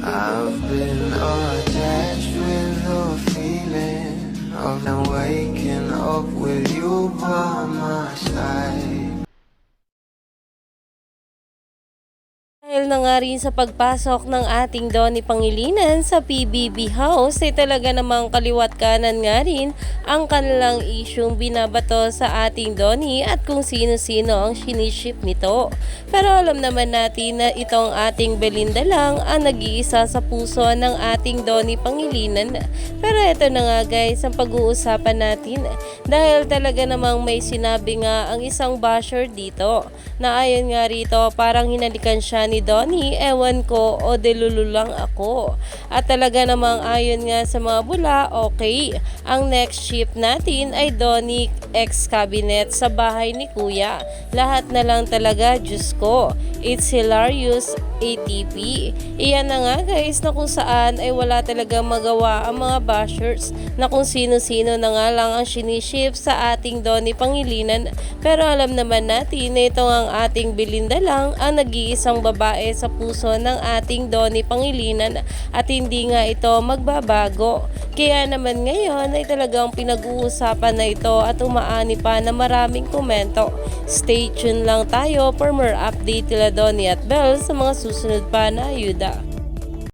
I've been attached with the feeling of now waking up with you by my side. Dahil na nga rin sa pagpasok ng ating Donnie Pangilinan sa PBB House ay talaga namang kaliwat kanan nga rin ang kanilang isyung binabato sa ating Donnie at kung sino-sino ang siniship nito. Pero alam naman natin na itong ating Belinda lang ang nag-iisa sa puso ng ating Donnie Pangilinan. Pero ito na nga guys ang pag-uusapan natin dahil talaga namang may sinabi nga ang isang basher dito na ayon nga rito parang hinalikan siya ni Donnie, ewan ko o delulu lang ako. At talaga namang ayon nga sa mga bula, okay, ang next ship natin ay Donnie ex-cabinet sa bahay ni Kuya. Lahat na lang talaga, Diyos ko. It's hilarious, ATP. Iyan na nga guys na kung saan ay wala talaga magawa ang mga bashers na kung sino-sino na nga lang ang siniship sa ating Donnie Pangilinan. Pero alam naman natin na ito ang ating Belinda lang ang nag-iisang babae sa puso ng ating Donnie Pangilinan at hindi nga ito magbabago. Kaya naman ngayon ay talagang pinag-uusapan na ito at umaani pa na maraming komento. Stay tuned lang tayo for more update nila Donnie at Belle sa mga susunod pa na ayuda.